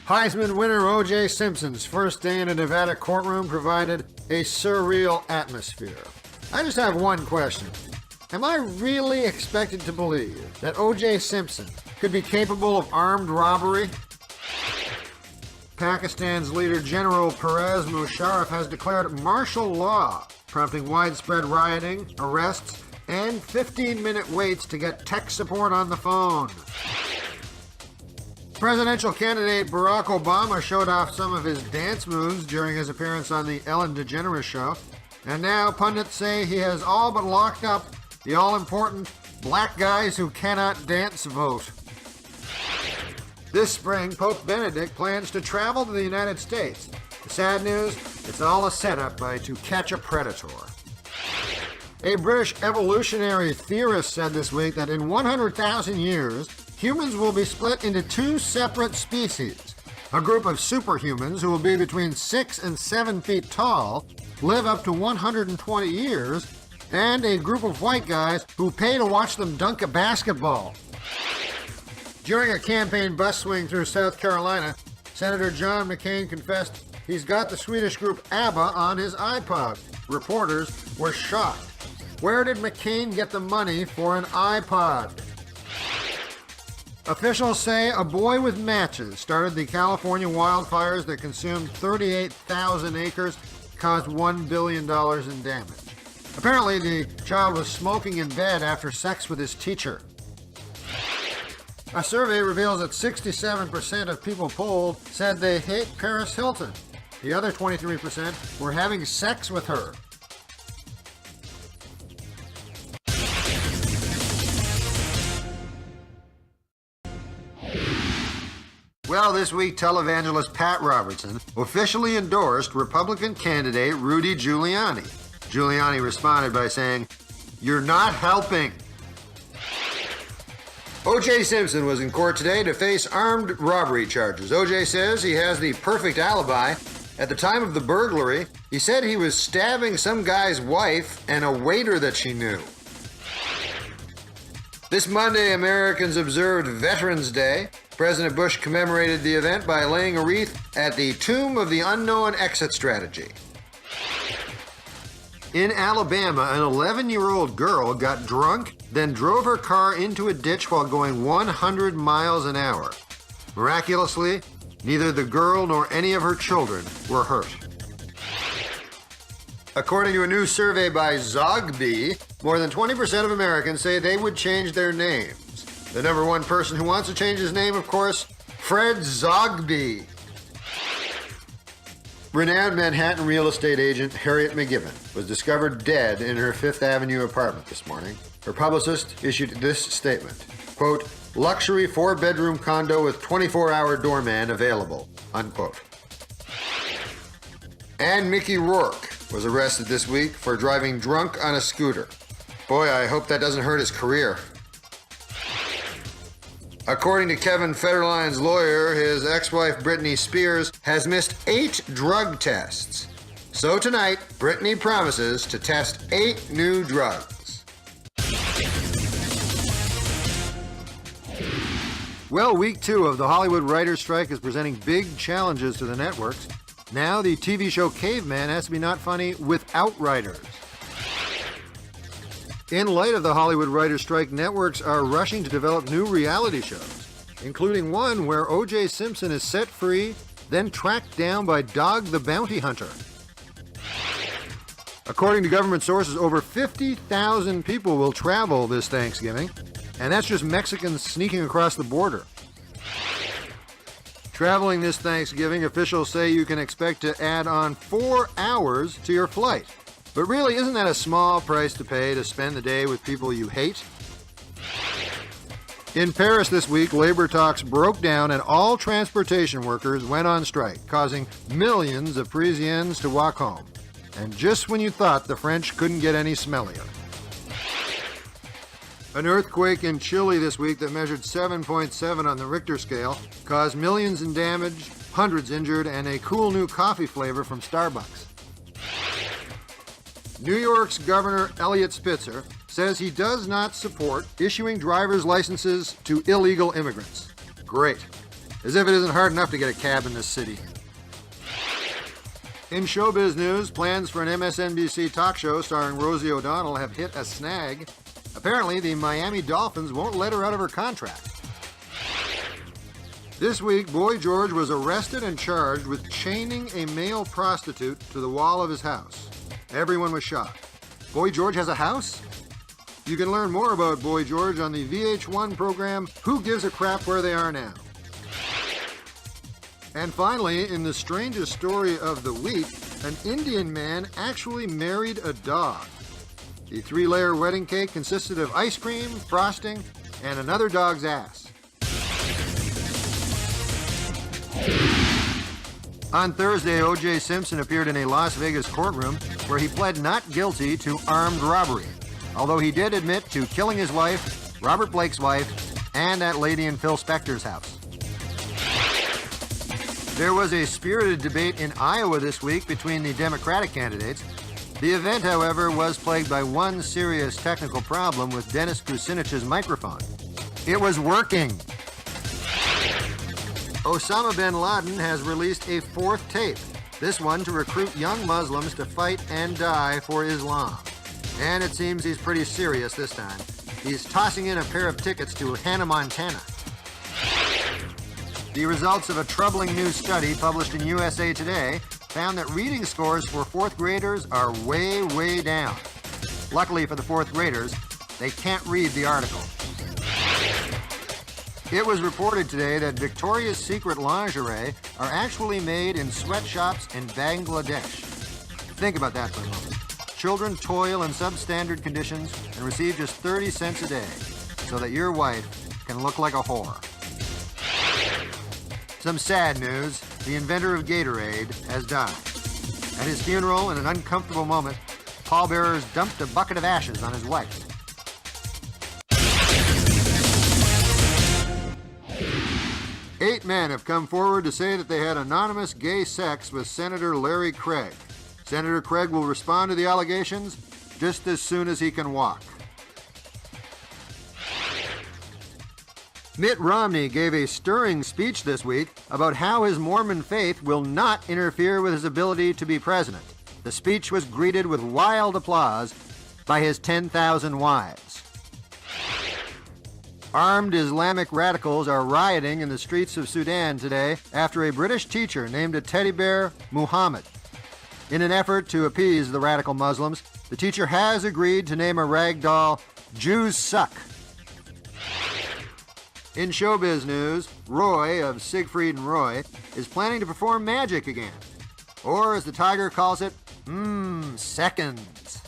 Heisman winner O.J. Simpson's first day in a Nevada courtroom provided a surreal atmosphere. I just have one question. Am I really expected to believe that O.J. Simpson could be capable of armed robbery? Pakistan's leader General Pervez Musharraf has declared martial law, prompting widespread rioting, arrests, and 15-minute waits to get tech support on the phone. Presidential candidate Barack Obama showed off some of his dance moves during his appearance on the Ellen DeGeneres show, and now pundits say he has all but locked up the all-important black guys who cannot dance vote. This spring, Pope Benedict plans to travel to the United States. The sad news, it's all a setup to catch a predator. A British evolutionary theorist said this week that in 100,000 years, humans will be split into two separate species. A group of superhumans who will be between 6 and 7 feet tall, live up to 120 years, and a group of white guys who pay to watch them dunk a basketball. During a campaign bus swing through South Carolina, Senator John McCain confessed he's got the Swedish group ABBA on his iPod. Reporters were shocked. Where did McCain get the money for an iPod? Officials say a boy with matches started the California wildfires that consumed 38,000 acres, caused $1 billion in damage. Apparently, the child was smoking in bed after sex with his teacher. A survey reveals that 67% of people polled said they hate Paris Hilton. The other 23% were having sex with her. Well, this week, televangelist Pat Robertson officially endorsed Republican candidate Rudy Giuliani. Giuliani responded by saying, "You're not helping." O.J. Simpson was in court today to face armed robbery charges. O.J. says he has the perfect alibi. At the time of the burglary, he said he was stabbing some guy's wife and a waiter that she knew. This Monday, Americans observed Veterans Day. President Bush commemorated the event by laying a wreath at the Tomb of the Unknown Exit Strategy. In Alabama, an 11-year-old girl got drunk, then drove her car into a ditch while going 100 miles an hour. Miraculously, neither the girl nor any of her children were hurt. According to a new survey by Zogby, more than 20% of Americans say they would change their names. The number one person who wants to change his name, of course, Fred Zogby. Renowned Manhattan real estate agent Harriet McGibbon was discovered dead in her Fifth Avenue apartment this morning. Her publicist issued this statement, quote, "Luxury 4-bedroom condo with 24-hour doorman available," unquote. And Mickey Rourke was arrested this week for driving drunk on a scooter. Boy, I hope that doesn't hurt his career. According to Kevin Federline's lawyer, his ex-wife Britney Spears has missed 8 drug tests. So tonight, Britney promises to test 8 new drugs. Well, week 2 of the Hollywood writers' strike is presenting big challenges to the networks. Now the TV show Caveman has to be not funny without writers. In light of the Hollywood writers' strike, networks are rushing to develop new reality shows, including one where O.J. Simpson is set free, then tracked down by Dog the Bounty Hunter. According to government sources, over 50,000 people will travel this Thanksgiving, and that's just Mexicans sneaking across the border. Traveling this Thanksgiving, officials say you can expect to add on 4 hours to your flight. But really, isn't that a small price to pay to spend the day with people you hate? In Paris this week, labor talks broke down and all transportation workers went on strike, causing millions of Parisians to walk home. And just when you thought the French couldn't get any smellier. An earthquake in Chile this week that measured 7.7 on the Richter scale caused millions in damage, hundreds injured, and a cool new coffee flavor from Starbucks. New York's Governor Eliot Spitzer says he does not support issuing driver's licenses to illegal immigrants. Great. As if it isn't hard enough to get a cab in this city. In showbiz news, plans for an MSNBC talk show starring Rosie O'Donnell have hit a snag. Apparently, the Miami Dolphins won't let her out of her contract. This week, Boy George was arrested and charged with chaining a male prostitute to the wall of his house. Everyone was shocked. Boy George has a house? You can learn more about Boy George on the VH1 program Who Gives a Crap Where They Are Now. And finally, in the strangest story of the week, an Indian man actually married a dog. The 3-layer wedding cake consisted of ice cream, frosting, and another dog's ass. On Thursday, O.J. Simpson appeared in a Las Vegas courtroom where he pled not guilty to armed robbery, although he did admit to killing his wife, Robert Blake's wife, and that lady in Phil Spector's house. There was a spirited debate in Iowa this week between the Democratic candidates. The event, however, was plagued by one serious technical problem with Dennis Kucinich's microphone. It was working. Osama bin Laden has released a 4th tape, this one to recruit young Muslims to fight and die for Islam. And it seems he's pretty serious this time. He's tossing in a pair of tickets to Hannah, Montana. The results of a troubling new study published in USA Today found that reading scores for 4th graders are way, way down. Luckily for the 4th graders, they can't read the article. It was reported today that Victoria's Secret lingerie are actually made in sweatshops in Bangladesh. Think about that for a moment. Children toil in substandard conditions and receive just 30 cents a day so that your wife can look like a whore. Some sad news, the inventor of Gatorade has died. At his funeral, in an uncomfortable moment, pallbearers dumped a bucket of ashes on his wife. Eight men have come forward to say that they had anonymous gay sex with Senator Larry Craig. Senator Craig will respond to the allegations just as soon as he can walk. Mitt Romney gave a stirring speech this week about how his Mormon faith will not interfere with his ability to be president. The speech was greeted with wild applause by his 10,000 wives. Armed Islamic radicals are rioting in the streets of Sudan today after a British teacher named a teddy bear Muhammad. In an effort to appease the radical Muslims, the teacher has agreed to name a rag doll Jews Suck. In showbiz news, Roy of Siegfried and Roy is planning to perform magic again. Or, as the Tiger calls it, seconds.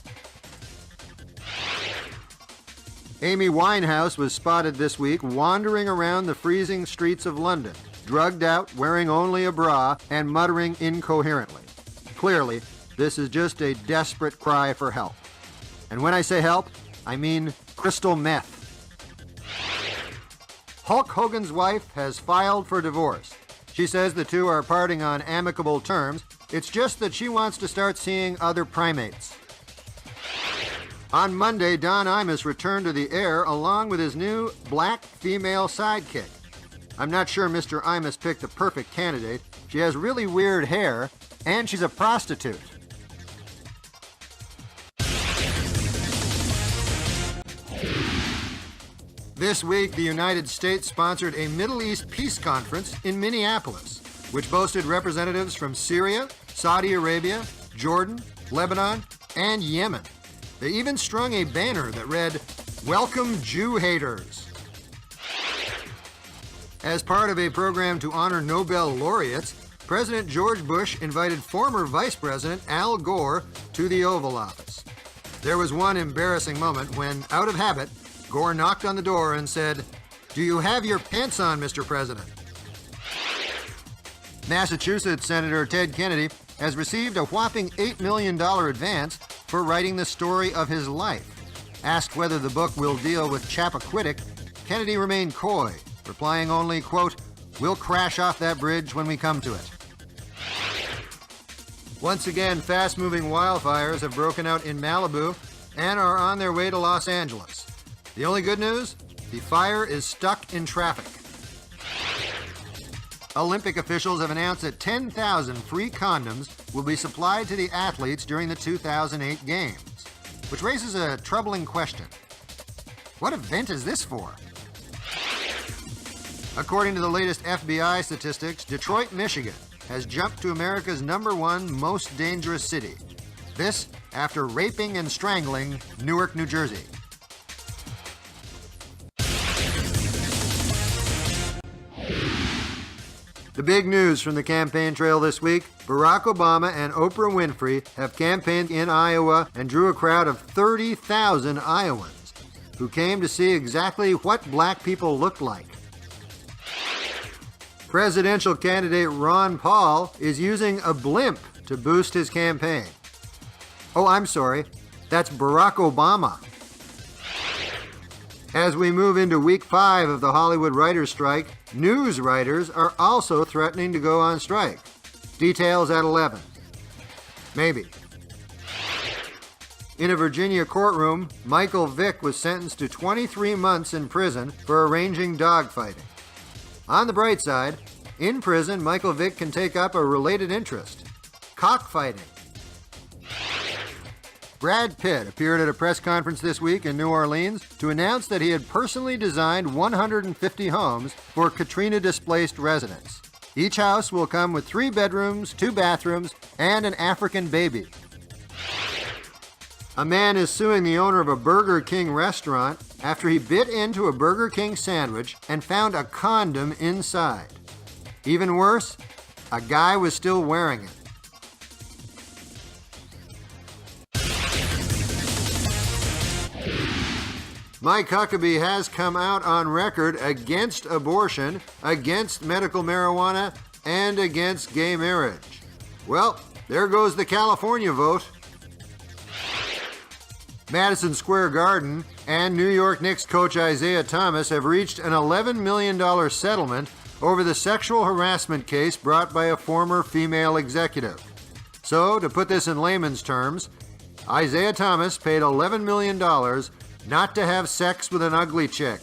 Amy Winehouse was spotted this week wandering around the freezing streets of London, drugged out, wearing only a bra, and muttering incoherently. Clearly, this is just a desperate cry for help. And when I say help, I mean crystal meth. Hulk Hogan's wife has filed for divorce. She says the two are parting on amicable terms. It's just that she wants to start seeing other primates. On Monday, Don Imus returned to the air along with his new black female sidekick. I'm not sure Mr. Imus picked the perfect candidate. She has really weird hair, and she's a prostitute. This week, the United States sponsored a Middle East peace conference in Minneapolis, which boasted representatives from Syria, Saudi Arabia, Jordan, Lebanon, and Yemen. They even strung a banner that read, "Welcome Jew haters." As part of a program to honor Nobel laureates, President George Bush invited former Vice President Al Gore to the Oval Office. There was one embarrassing moment when, out of habit, Gore knocked on the door and said, "Do you have your pants on, Mr. President?" Massachusetts Senator Ted Kennedy has received a whopping $8 million advance for writing the story of his life. Asked whether the book will deal with Chappaquiddick, Kennedy remained coy, replying only, quote, "We'll crash off that bridge when we come to it." Once again, fast-moving wildfires have broken out in Malibu and are on their way to Los Angeles. The only good news? The fire is stuck in traffic. Olympic officials have announced that 10,000 free condoms will be supplied to the athletes during the 2008 Games, which raises a troubling question. What event is this for? According to the latest FBI statistics, Detroit, Michigan has jumped to America's #1 most dangerous city. This after raping and strangling Newark, New Jersey. The big news from the campaign trail this week, Barack Obama and Oprah Winfrey have campaigned in Iowa and drew a crowd of 30,000 Iowans who came to see exactly what black people looked like. Presidential candidate Ron Paul is using a blimp to boost his campaign. Oh, I'm sorry, that's Barack Obama. As we move into week 5 of the Hollywood writers' strike, news writers are also threatening to go on strike. Details at 11. Maybe. In a Virginia courtroom, Michael Vick was sentenced to 23 months in prison for arranging dogfighting. On the bright side, in prison, Michael Vick can take up a related interest: cockfighting. Brad Pitt appeared at a press conference this week in New Orleans to announce that he had personally designed 150 homes for Katrina-displaced residents. Each house will come with 3 bedrooms, 2 bathrooms, and an African baby. A man is suing the owner of a Burger King restaurant after he bit into a Burger King sandwich and found a condom inside. Even worse, a guy was still wearing it. Mike Huckabee has come out on record against abortion, against medical marijuana, and against gay marriage. Well, there goes the California vote. Madison Square Garden and New York Knicks coach Isaiah Thomas have reached an $11 million settlement over the sexual harassment case brought by a former female executive. So, to put this in layman's terms, Isaiah Thomas paid $11 million not to have sex with an ugly chick.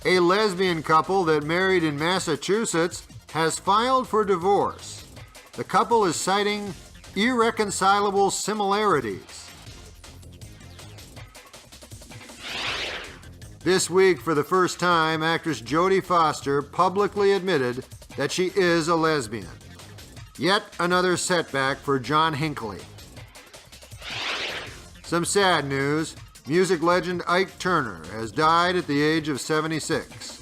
A lesbian couple that married in Massachusetts has filed for divorce. The couple is citing irreconcilable similarities. This week, for the first time, actress Jodie Foster publicly admitted that she is a lesbian. Yet another setback for John Hinckley. Some sad news. Music legend Ike Turner has died at the age of 76.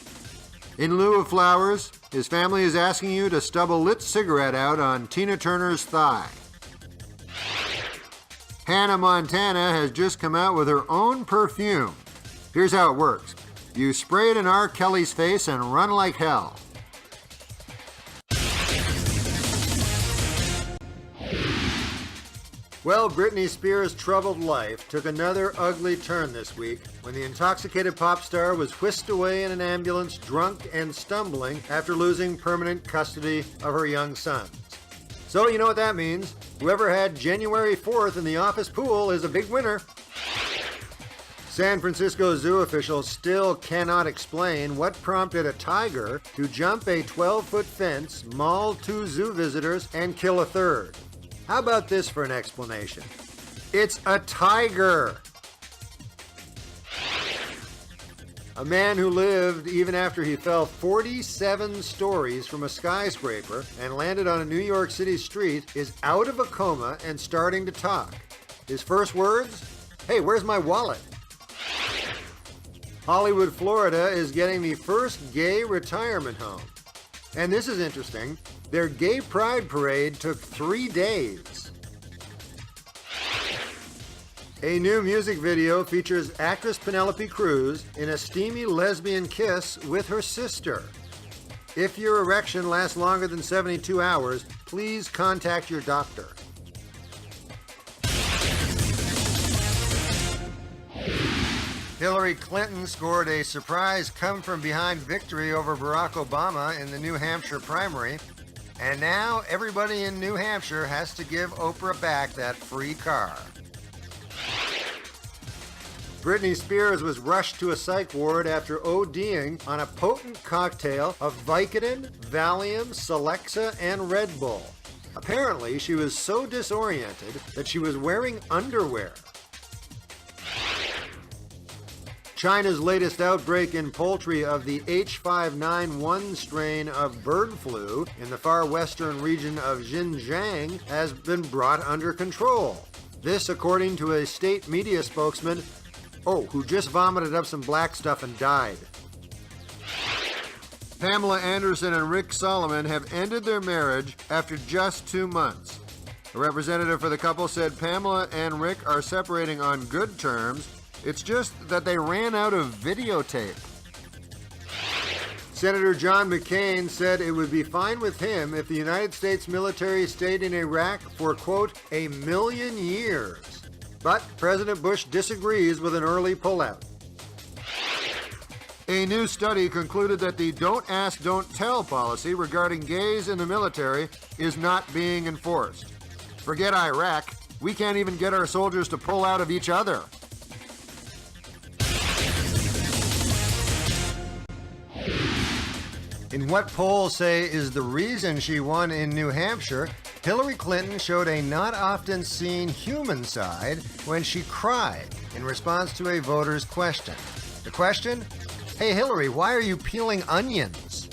In lieu of flowers, his family is asking you to stub a lit cigarette out on Tina Turner's thigh. Hannah Montana has just come out with her own perfume. Here's how it works. You spray it in R. Kelly's face and run like hell. Well, Britney Spears' troubled life took another ugly turn this week when the intoxicated pop star was whisked away in an ambulance drunk and stumbling after losing permanent custody of her young sons. So you know what that means. Whoever had January 4th in the office pool is a big winner. San Francisco zoo officials still cannot explain what prompted a tiger to jump a 12-foot fence, maul 2 zoo visitors, and kill a third. How about this for an explanation? It's a tiger! A man who lived even after he fell 47 stories from a skyscraper and landed on a New York City street is out of a coma and starting to talk. His first words? Hey, where's my wallet? Hollywood, Florida is getting the first gay retirement home. And this is interesting. Their gay pride parade took 3 days. A new music video features actress Penelope Cruz in a steamy lesbian kiss with her sister. If your erection lasts longer than 72 hours, please contact your doctor. Hillary Clinton scored a surprise come-from-behind victory over Barack Obama in the New Hampshire primary, and now everybody in New Hampshire has to give Oprah back that free car. Britney Spears was rushed to a psych ward after ODing on a potent cocktail of Vicodin, Valium, Celexa, and Red Bull. Apparently, she was so disoriented that she was wearing underwear. China's latest outbreak in poultry of the H5N1 strain of bird flu in the far western region of Xinjiang has been brought under control. This according to a state media spokesman, who just vomited up some black stuff and died. Pamela Anderson and Rick Solomon have ended their marriage after just 2 months. A representative for the couple said Pamela and Rick are separating on good terms. It's just that they ran out of videotape. Senator John McCain said it would be fine with him if the United States military stayed in Iraq for, quote, 1,000,000 years. But President Bush disagrees with an early pullout. A new study concluded that the don't ask, don't tell policy regarding gays in the military is not being enforced. Forget Iraq, we can't even get our soldiers to pull out of each other. In what polls say is the reason she won in New Hampshire, Hillary Clinton showed a not often seen human side when she cried in response to a voter's question. The question? Hey Hillary, why are you peeling onions?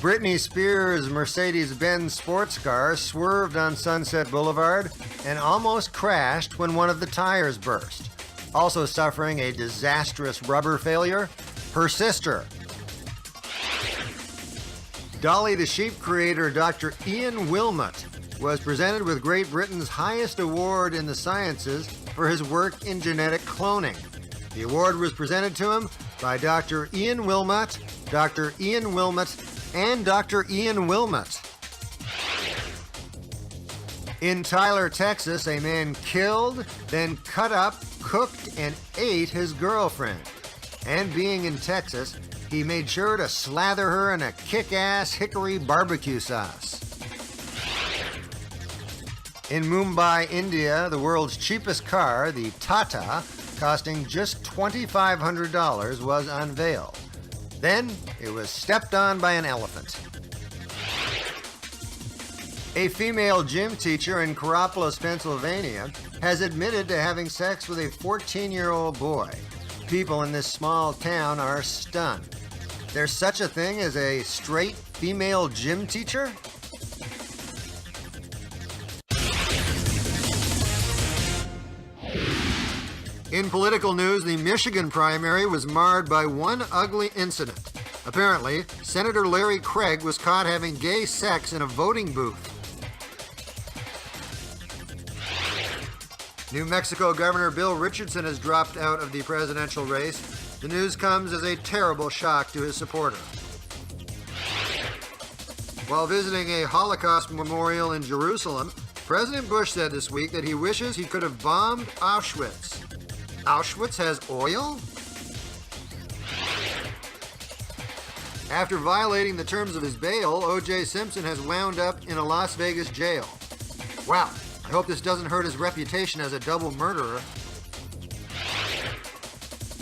Britney Spears' Mercedes-Benz sports car swerved on Sunset Boulevard and almost crashed when one of the tires burst. Also suffering a disastrous rubber failure, her sister. Dolly the Sheep creator Dr. Ian Wilmot was presented with Great Britain's highest award in the sciences for his work in genetic cloning. The award was presented to him by Dr. Ian Wilmot, Dr. Ian Wilmot, and Dr. Ian Wilmot. In Tyler, Texas, a man killed, then cut up, cooked, and ate his girlfriend. And being in Texas, he made sure to slather her in a kick-ass hickory barbecue sauce. In Mumbai, India, the world's cheapest car, the Tata, costing just $2,500, was unveiled. Then it was stepped on by an elephant. A female gym teacher in Coropolis, Pennsylvania, has admitted to having sex with a 14-year-old boy. People in this small town are stunned. There's such a thing as a straight female gym teacher? In political news, the Michigan primary was marred by one ugly incident. Apparently, Senator Larry Craig was caught having gay sex in a voting booth. New Mexico Governor Bill Richardson has dropped out of the presidential race. The news comes as a terrible shock to his supporter. While visiting a Holocaust memorial in Jerusalem, President Bush said this week that he wishes he could have bombed Auschwitz. Auschwitz has oil? After violating the terms of his bail, O.J. Simpson has wound up in a Las Vegas jail. Wow. I hope this doesn't hurt his reputation as a double murderer.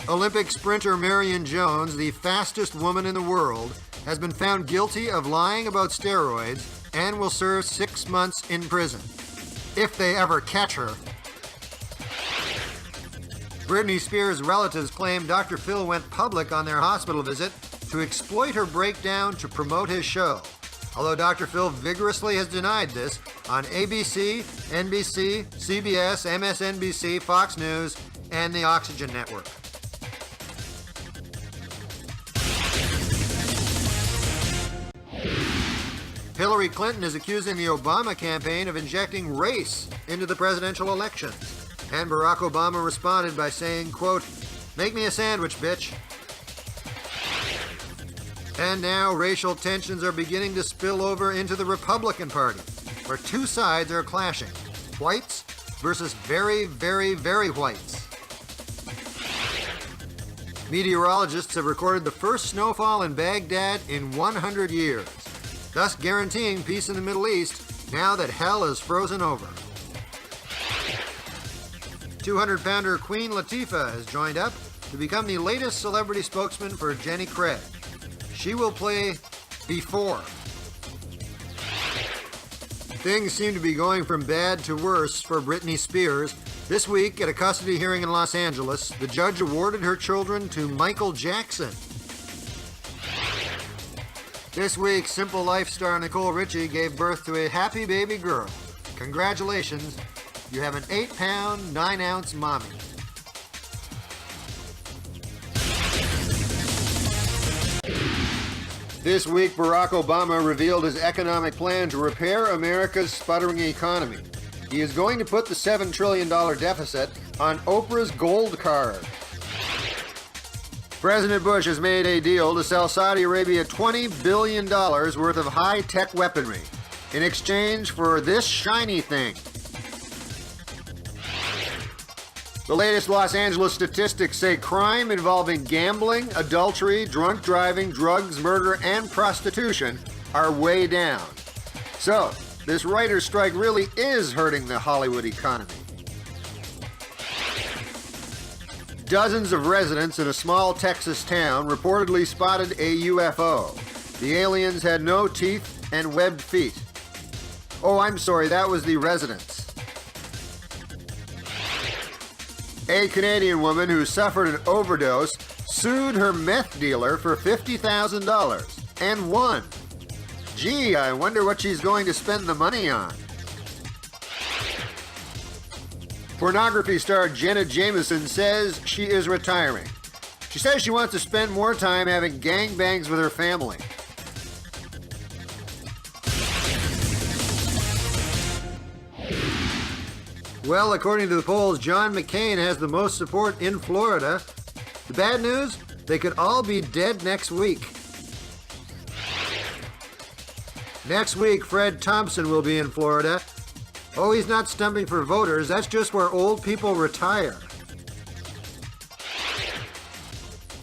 Olympic sprinter Marion Jones, the fastest woman in the world, has been found guilty of lying about steroids and will serve 6 months in prison. If they ever catch her. Britney Spears' relatives claim Dr. Phil went public on their hospital visit to exploit her breakdown to promote his show. Although Dr. Phil vigorously has denied this on ABC, NBC, CBS, MSNBC, Fox News, and the Oxygen Network. Hillary Clinton is accusing the Obama campaign of injecting race into the presidential elections. And Barack Obama responded by saying, quote, "Make me a sandwich, bitch." And now racial tensions are beginning to spill over into the Republican Party, where two sides are clashing. Whites versus very, very, very whites. Meteorologists have recorded the first snowfall in Baghdad in 100 years, thus guaranteeing peace in the Middle East now that hell is frozen over. 200-pounder Queen Latifah has joined up to become the latest celebrity spokesman for Jenny Craig. She will play Before. Things seem to be going from bad to worse for Britney Spears. This week, at a custody hearing in Los Angeles, the judge awarded her children to Michael Jackson. This week, Simple Life star Nicole Richie gave birth to a happy baby girl. Congratulations, you have an 8-pound, 9-ounce mommy. This week, Barack Obama revealed his economic plan to repair America's sputtering economy. He is going to put the $7 trillion deficit on Oprah's gold card. President Bush has made a deal to sell Saudi Arabia $20 billion worth of high-tech weaponry in exchange for this shiny thing. The latest Los Angeles statistics say crime involving gambling, adultery, drunk driving, drugs, murder, and prostitution are way down. So, this writer's strike really is hurting the Hollywood economy. Dozens of residents in a small Texas town reportedly spotted a UFO. The aliens had no teeth and webbed feet. Oh, I'm sorry, that was the residents. A Canadian woman who suffered an overdose sued her meth dealer for $50,000 and won. Gee, I wonder what she's going to spend the money on. Pornography star Jenna Jameson says she is retiring. She says she wants to spend more time having gangbangs with her family. Well, according to the polls, John McCain has the most support in Florida. The bad news? They could all be dead next week. Next week, Fred Thompson will be in Florida. Oh, he's not stumping for voters. That's just where old people retire.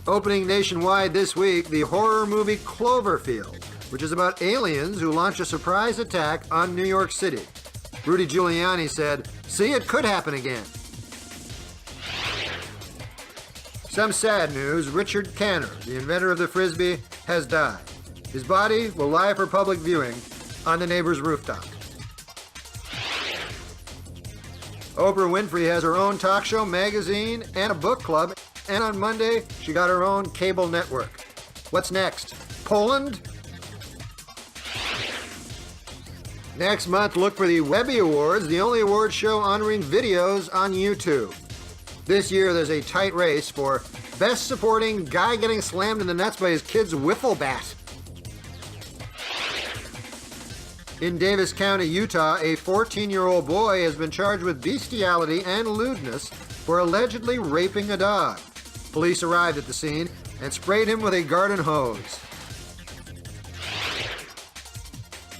Opening nationwide this week, the horror movie Cloverfield, which is about aliens who launch a surprise attack on New York City. Rudy Giuliani said, "See, it could happen again." Some sad news, Richard Canner, the inventor of the Frisbee, has died. His body will lie for public viewing on the neighbor's rooftop. Oprah Winfrey has her own talk show, magazine, and a book club, and on Monday, she got her own cable network. What's next? Poland? Next month, look for the Webby Awards, the only award show honoring videos on YouTube. This year, there's a tight race for Best Supporting Guy Getting Slammed in the Nuts by His Kid's Wiffle Bat. In Davis County, Utah, a 14-year-old boy has been charged with bestiality and lewdness for allegedly raping a dog. Police arrived at the scene and sprayed him with a garden hose.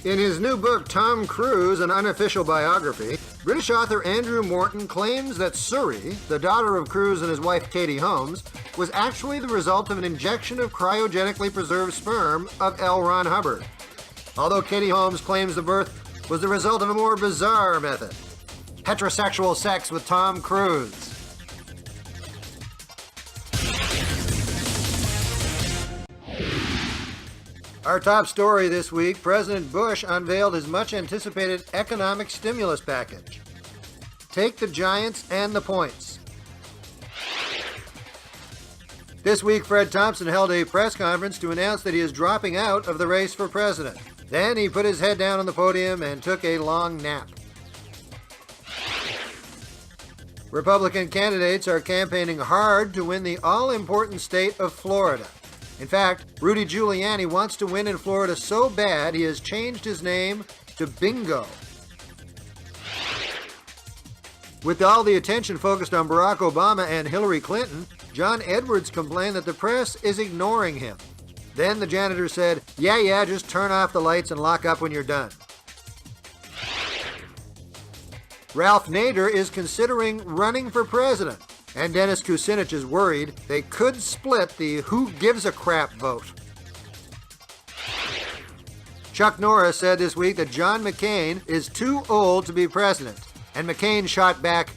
In his new book, Tom Cruise, an unofficial biography, British author Andrew Morton claims that Suri, the daughter of Cruise and his wife Katie Holmes, was actually the result of an injection of cryogenically preserved sperm of L. Ron Hubbard. Although Katie Holmes claims the birth was the result of a more bizarre method: heterosexual sex with Tom Cruise. Our top story this week, President Bush unveiled his much-anticipated economic stimulus package. Take the giants and the points. This week, Fred Thompson held a press conference to announce that he is dropping out of the race for president. Then he put his head down on the podium and took a long nap. Republican candidates are campaigning hard to win the all-important state of Florida. In fact, Rudy Giuliani wants to win in Florida so bad he has changed his name to Bingo. With all the attention focused on Barack Obama and Hillary Clinton, John Edwards complained that the press is ignoring him. Then the janitor said, yeah, just turn off the lights and lock up when you're done. Ralph Nader is considering running for president, and Dennis Kucinich is worried they could split the who gives a crap vote. Chuck Norris said this week that John McCain is too old to be president, and McCain shot back,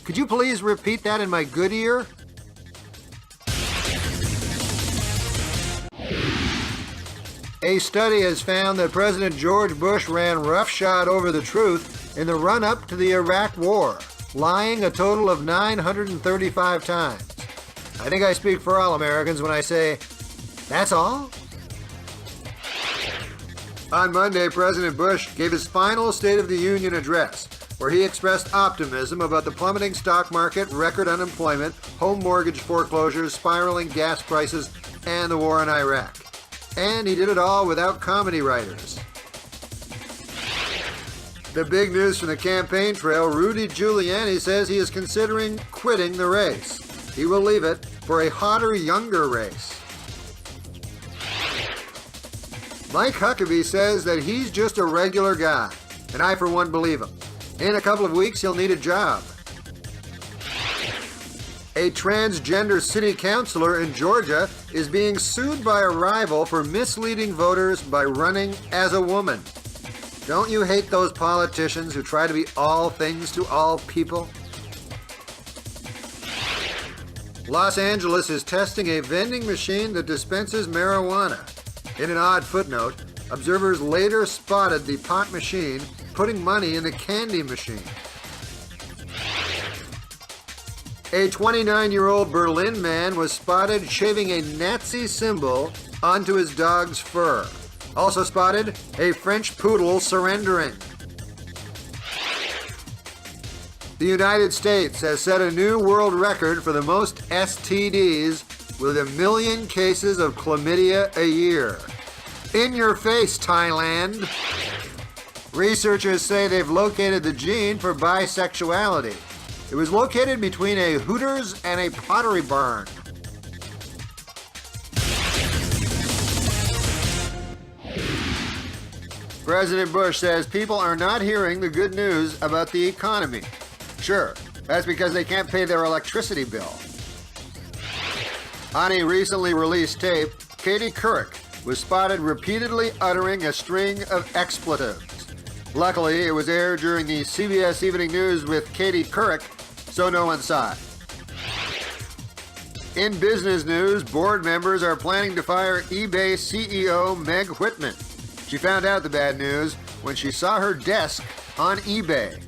Could you please repeat that in my good ear? A study has found that President George Bush ran roughshod over the truth in the run-up to the Iraq War, lying a total of 935 times. I think I speak for all Americans when I say, that's all? On Monday, President Bush gave his final State of the Union address, where he expressed optimism about the plummeting stock market, record unemployment, home mortgage foreclosures, spiraling gas prices, and the war in Iraq. And he did it all without comedy writers. The big news from the campaign trail, Rudy Giuliani says he is considering quitting the race. He will leave it for a hotter, younger race. Mike Huckabee says that he's just a regular guy, and I for one believe him. In a couple of weeks, he'll need a job. A transgender city councilor in Georgia is being sued by a rival for misleading voters by running as a woman. Don't you hate those politicians who try to be all things to all people? Los Angeles is testing a vending machine that dispenses marijuana. In an odd footnote, observers later spotted the pot machine putting money in the candy machine. A 29-year-old Berlin man was spotted shaving a Nazi symbol onto his dog's fur. Also spotted, a French poodle surrendering. The United States has set a new world record for the most STDs with 1 million cases of chlamydia a year. In your face, Thailand. Researchers say they've located the gene for bisexuality. It was located between a Hooters and a Pottery Barn. President Bush says people are not hearing the good news about the economy. Sure, that's because they can't pay their electricity bill. On a recently released tape, Katie Couric was spotted repeatedly uttering a string of expletives. Luckily, it was aired during the CBS Evening News with Katie Couric, so no one saw it. In business news, board members are planning to fire eBay CEO Meg Whitman. She found out the bad news when she saw her desk on eBay.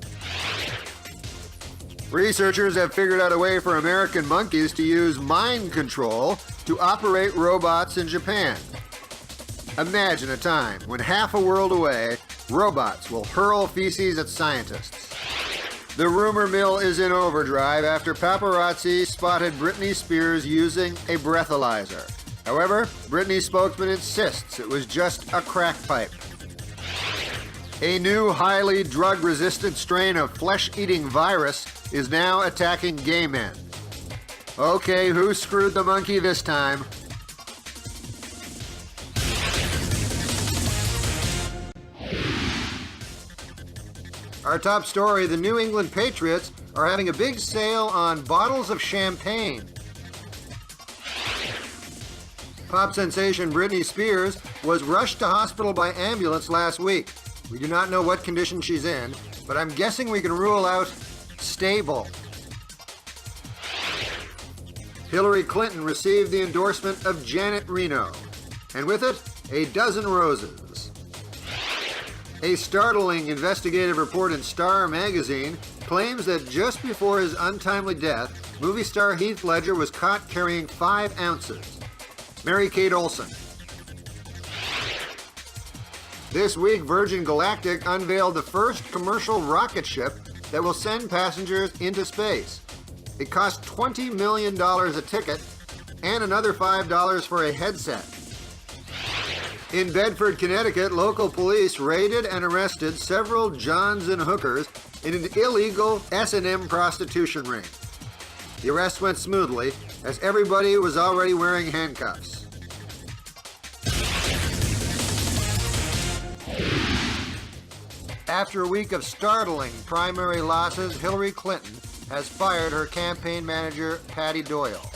Researchers have figured out a way for American monkeys to use mind control to operate robots in Japan. Imagine a time when half a world away, robots will hurl feces at scientists. The rumor mill is in overdrive after paparazzi spotted Britney Spears using a breathalyzer. However, Britney's spokesman insists it was just a crack pipe. A new highly drug-resistant strain of flesh-eating virus is now attacking gay men. Okay, who screwed the monkey this time? Our top story, the New England Patriots are having a big sale on bottles of champagne. Pop sensation Britney Spears was rushed to hospital by ambulance last week. We do not know what condition she's in, but I'm guessing we can rule out stable. Hillary Clinton received the endorsement of Janet Reno, and with it, a dozen roses. A startling investigative report in Star magazine claims that just before his untimely death, movie star Heath Ledger was caught carrying 5 ounces. Mary-Kate Olsen. This week, Virgin Galactic unveiled the first commercial rocket ship that will send passengers into space. It cost $20 million a ticket and another $5 for a headset. In Bedford, Connecticut, local police raided and arrested several Johns and hookers in an illegal S&M prostitution ring. The arrest went smoothly, as everybody was already wearing handcuffs. After a week of startling primary losses, Hillary Clinton has fired her campaign manager, Patty Doyle.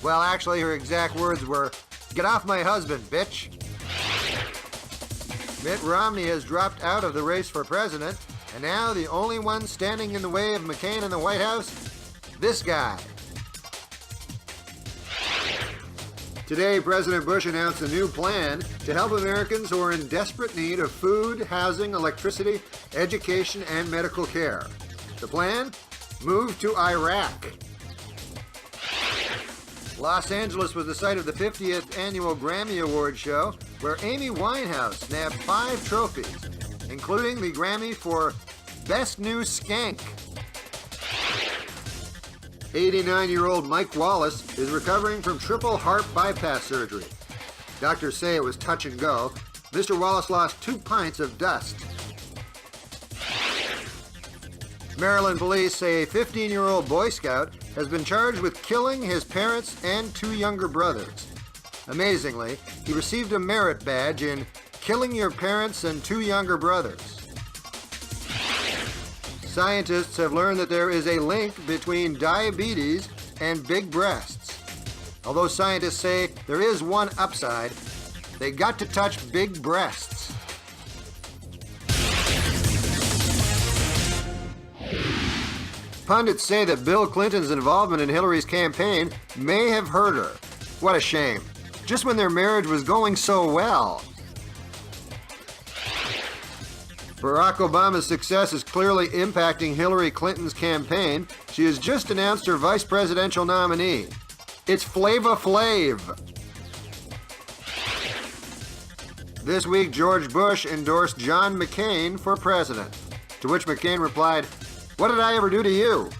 Well, actually, her exact words were, "Get off my husband, bitch." Mitt Romney has dropped out of the race for president, And now the only one standing in the way of McCain in the White House? This guy. Today, President Bush announced a new plan to help Americans who are in desperate need of food, housing, electricity, education, and medical care. The plan? Move to Iraq. Los Angeles was the site of the 50th annual Grammy Award show, where Amy Winehouse nabbed 5 trophies, including the Grammy for Best New Skank. 89-year-old Mike Wallace is recovering from triple heart bypass surgery. Doctors say it was touch and go. Mr. Wallace lost 2 pints of dust. Maryland police say a 15-year-old Boy Scout has been charged with killing his parents and 2 younger brothers. Amazingly, he received a merit badge in killing your parents and 2 younger brothers. Scientists have learned that there is a link between diabetes and big breasts. Although scientists say there is one upside, they got to touch big breasts. Pundits say that Bill Clinton's involvement in Hillary's campaign may have hurt her. What a shame. Just when their marriage was going so well. Barack Obama's success is clearly impacting Hillary Clinton's campaign. She has just announced her vice presidential nominee. It's Flava Flav. This week, George Bush endorsed John McCain for president, to which McCain replied, "What did I ever do to you?"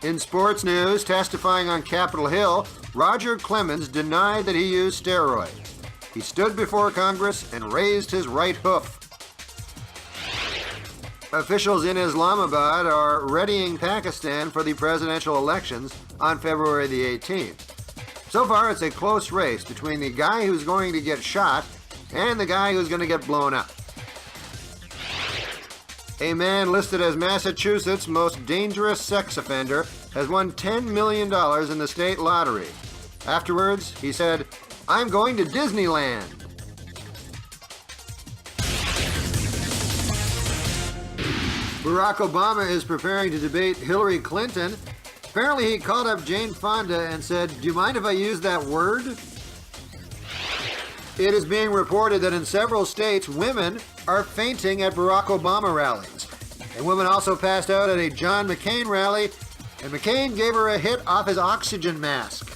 In sports news, testifying on Capitol Hill, Roger Clemens denied that he used steroids. He stood before Congress and raised his right hoof. Officials in Islamabad are readying Pakistan for the presidential elections on February the 18th. So far, it's a close race between the guy who's going to get shot and the guy who's going to get blown up. A man listed as Massachusetts' most dangerous sex offender has won $10 million in the state lottery. Afterwards, he said, "I'm going to Disneyland." Barack Obama is preparing to debate Hillary Clinton. Apparently, he called up Jane Fonda and said, "Do you mind if I use that word?" It is being reported that in several states, women are fainting at Barack Obama rallies. A woman also passed out at a John McCain rally, and McCain gave her a hit off his oxygen mask.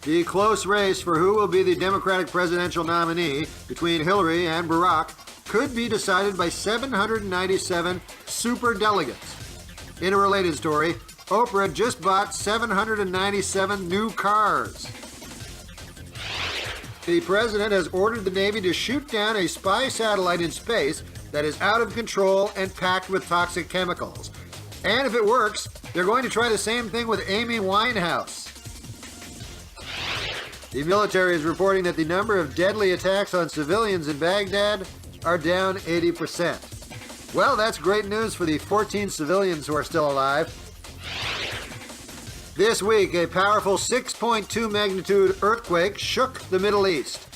The close race for who will be the Democratic presidential nominee between Hillary and Barack could be decided by 797 super delegates. In a related story, Oprah just bought 797 new cars. The president has ordered the Navy to shoot down a spy satellite in space that is out of control and packed with toxic chemicals. And if it works, they're going to try the same thing with Amy Winehouse. The military is reporting that the number of deadly attacks on civilians in Baghdad are down 80%. Well, that's great news for the 14 civilians who are still alive. This week, a powerful 6.2 magnitude earthquake shook the Middle East.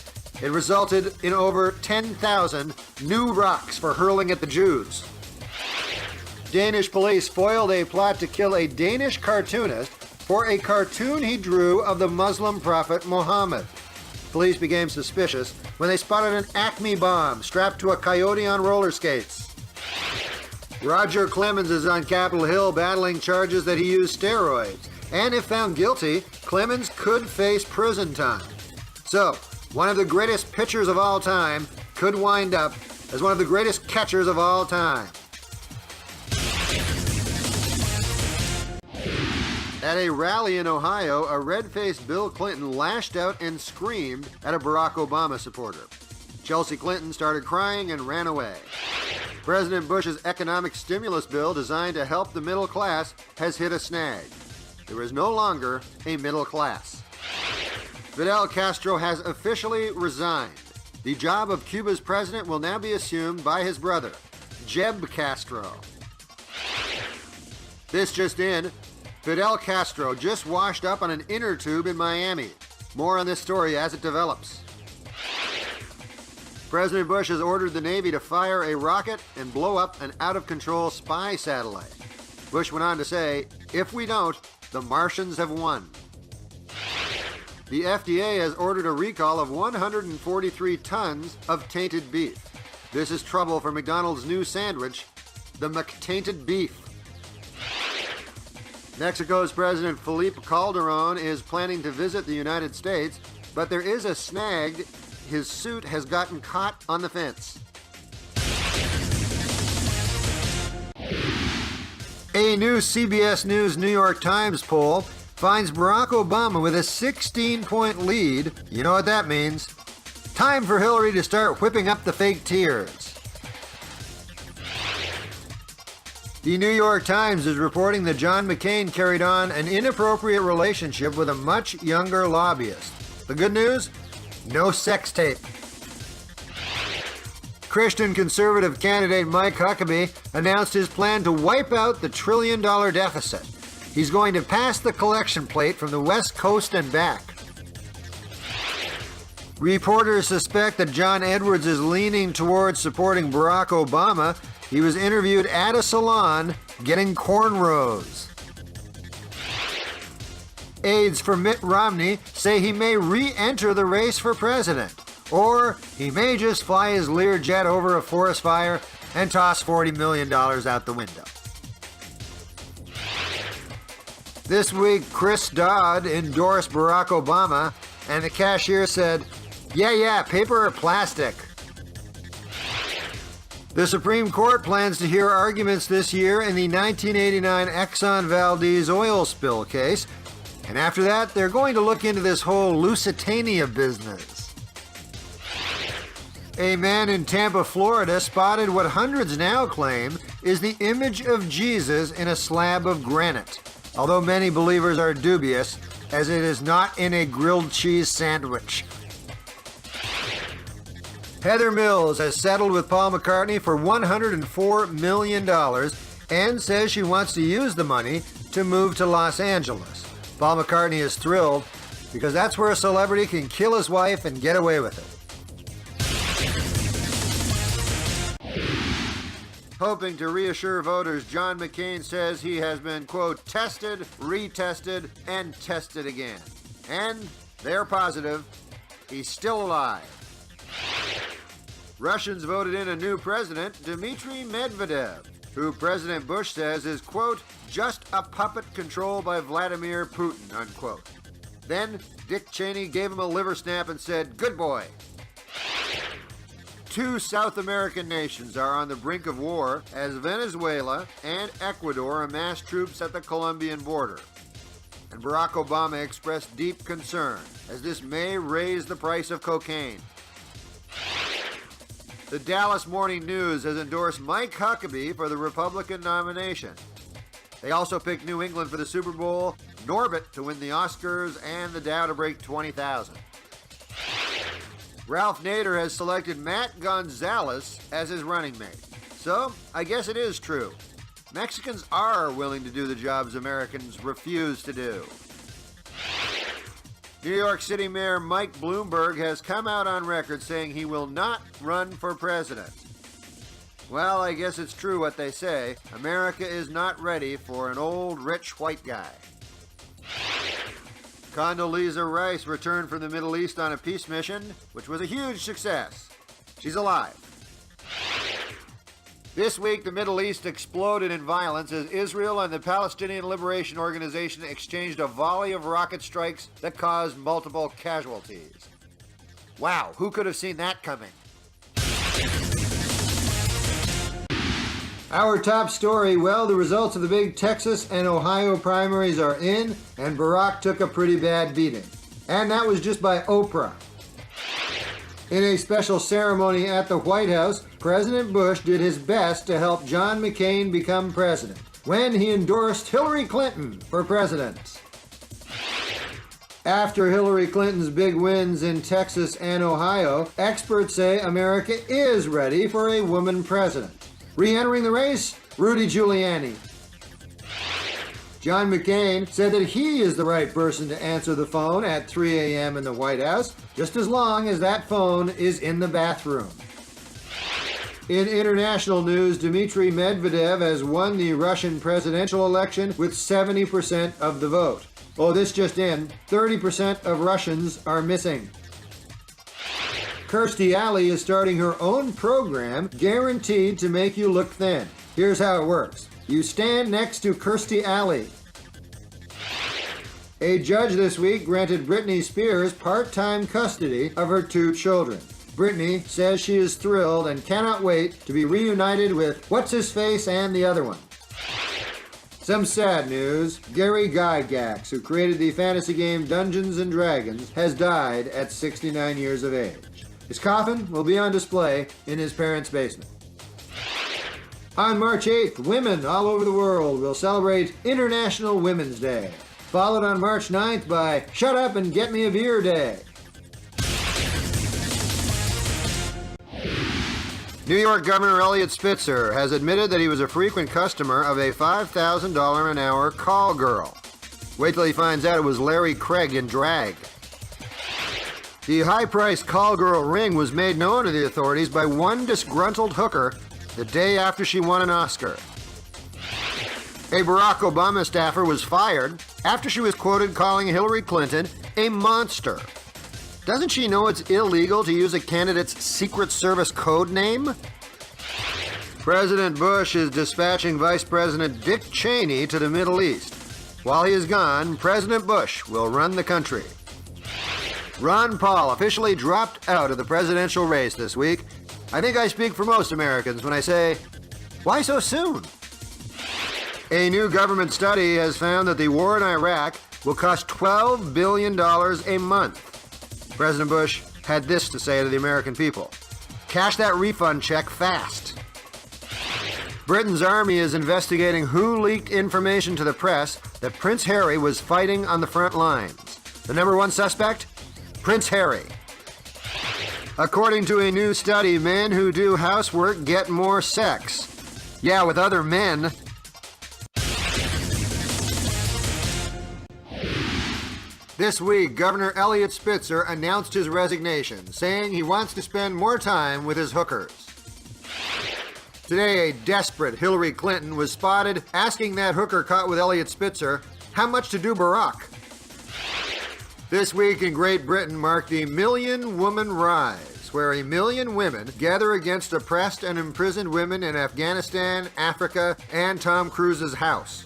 It resulted in over 10,000 new rocks for hurling at the Jews. Danish police foiled a plot to kill a Danish cartoonist for a cartoon he drew of the Muslim prophet Muhammad. Police became suspicious when they spotted an Acme bomb strapped to a coyote on roller skates. Roger Clemens is on Capitol Hill battling charges that he used steroids. And if found guilty, Clemens could face prison time. So, one of the greatest pitchers of all time could wind up as one of the greatest catchers of all time. At a rally in Ohio, a red-faced Bill Clinton lashed out and screamed at a Barack Obama supporter. Chelsea Clinton started crying and ran away. President Bush's economic stimulus bill designed to help the middle class has hit a snag. There is no longer a middle class. Fidel Castro has officially resigned. The job of Cuba's president will now be assumed by his brother, Jeb Castro. This just in, Fidel Castro just washed up on an inner tube in Miami. More on this story as it develops. President Bush has ordered the Navy to fire a rocket and blow up an out-of-control spy satellite. Bush went on to say, "If we don't, the Martians have won." The FDA has ordered a recall of 143 tons of tainted beef. This is trouble for McDonald's new sandwich, the McTainted Beef. Mexico's President Felipe Calderon is planning to visit the United States, but there is a snag. His suit has gotten caught on the fence. A new CBS News New York Times poll finds Barack Obama with a 16-point lead. You know what that means. Time for Hillary to start whipping up the fake tears. The New York Times is reporting that John McCain carried on an inappropriate relationship with a much younger lobbyist. The good news? No sex tape. Christian conservative candidate Mike Huckabee announced his plan to wipe out the $1 trillion deficit. He's going to pass the collection plate from the West Coast and back. Reporters suspect that John Edwards is leaning towards supporting Barack Obama. He was interviewed at a salon getting cornrows. Aides for Mitt Romney say he may re-enter the race for president, or he may just fly his Learjet over a forest fire and toss $40 million out the window. This week, Chris Dodd endorsed Barack Obama, and the cashier said, yeah, paper or plastic. The Supreme Court plans to hear arguments this year in the 1989 Exxon Valdez oil spill case, and after that, they're going to look into this whole Lusitania business. A man in Tampa, Florida, spotted what hundreds now claim is the image of Jesus in a slab of granite, although many believers are dubious, as it is not in a grilled cheese sandwich. Heather Mills has settled with Paul McCartney for $104 million and says she wants to use the money to move to Los Angeles. Paul McCartney is thrilled because that's where a celebrity can kill his wife and get away with it. Hoping to reassure voters, John McCain says he has been, quote, tested, retested, and tested again. And they're positive he's still alive. Russians voted in a new president, Dmitry Medvedev, who President Bush says is, quote, just a puppet controlled by Vladimir Putin, unquote. Then Dick Cheney gave him a liver snap and said, good boy. Two South American nations are on the brink of war as Venezuela and Ecuador amass troops at the Colombian border. And Barack Obama expressed deep concern as this may raise the price of cocaine. The Dallas Morning News has endorsed Mike Huckabee for the Republican nomination. They also picked New England for the Super Bowl, Norbit to win the Oscars, and the Dow to break 20,000. Ralph Nader has selected Matt Gonzalez as his running mate. So, I guess it is true. Mexicans are willing to do the jobs Americans refuse to do. New York City Mayor Mike Bloomberg has come out on record saying he will not run for president. Well, I guess it's true what they say. America is not ready for an old, rich white guy. Condoleezza Rice returned from the Middle East on a peace mission, which was a huge success. She's alive. This week, the Middle East exploded in violence as Israel and the Palestinian Liberation Organization exchanged a volley of rocket strikes that caused multiple casualties. Wow, who could have seen that coming? Our top story, well, the results of the big Texas and Ohio primaries are in, and Barack took a pretty bad beating. And that was just by Oprah. In a special ceremony at the White House, President Bush did his best to help John McCain become president when he endorsed Hillary Clinton for president. After Hillary Clinton's big wins in Texas and Ohio, experts say America is ready for a woman president. Re-entering the race, Rudy Giuliani. John McCain said that he is the right person to answer the phone at 3 a.m. in the White House, just as long as that phone is in the bathroom. In international news, Dmitry Medvedev has won the Russian presidential election with 70% of the vote. Oh, this just in, 30% of Russians are missing. Kirstie Alley is starting her own program guaranteed to make you look thin. Here's how it works. You stand next to Kirstie Alley. A judge this week granted Britney Spears part-time custody of her 2 children. Britney says she is thrilled and cannot wait to be reunited with What's-His-Face and the other one. Some sad news. Gary Gygax, who created the fantasy game Dungeons & Dragons, has died at 69 years of age. His coffin will be on display in his parents' basement. On March 8th, women all over the world will celebrate International Women's Day, followed on March 9th by Shut Up and Get Me a Beer Day. New York Governor Eliot Spitzer has admitted that he was a frequent customer of a $5,000 an hour call girl. Wait till he finds out it was Larry Craig in drag. The high-priced call girl ring was made known to the authorities by one disgruntled hooker the day after she won an Oscar. A Barack Obama staffer was fired after she was quoted calling Hillary Clinton a monster. Doesn't she know it's illegal to use a candidate's Secret Service code name? President Bush is dispatching Vice President Dick Cheney to the Middle East. While he is gone, President Bush will run the country. Ron Paul officially dropped out of the presidential race this week. I think I speak for most Americans when I say, why so soon? A new government study has found that the war in Iraq will cost $12 billion a month. President Bush had this to say to the American people: cash that refund check fast. Britain's army is investigating who leaked information to the press that Prince Harry was fighting on the front lines. The number one suspect? Prince Harry. According to a new study, men who do housework get more sex. Yeah, with other men. This week, Governor Eliot Spitzer announced his resignation, saying he wants to spend more time with his hookers. Today, a desperate Hillary Clinton was spotted asking that hooker caught with Eliot Spitzer, how much to do Barack? This week in Great Britain marked the Million Woman Rise, where 1 million women gather against oppressed and imprisoned women in Afghanistan, Africa, and Tom Cruise's house.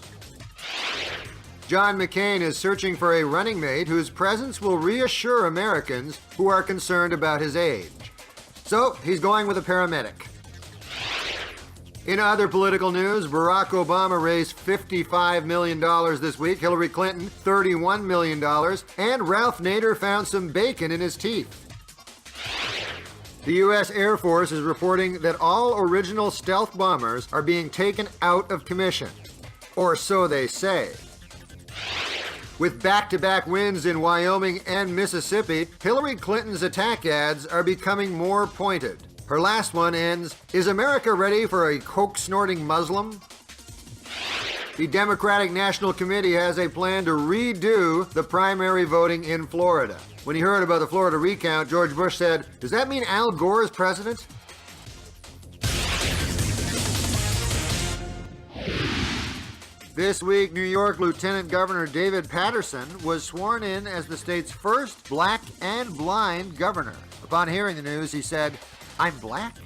John McCain is searching for a running mate whose presence will reassure Americans who are concerned about his age. So, he's going with a paramedic. In other political news, Barack Obama raised $55 million this week, Hillary Clinton $31 million, and Ralph Nader found some bacon in his teeth. The U.S. Air Force is reporting that all original stealth bombers are being taken out of commission. Or so they say. With back-to-back wins in Wyoming and Mississippi, Hillary Clinton's attack ads are becoming more pointed. Her last one ends, "Is America ready for a coke-snorting Muslim?" The Democratic National Committee has a plan to redo the primary voting in Florida. When he heard about the Florida recount, George Bush said, "Does that mean Al Gore is president?" This week, New York Lieutenant Governor David Paterson was sworn in as the state's first black and blind governor. Upon hearing the news, he said, "I'm black?"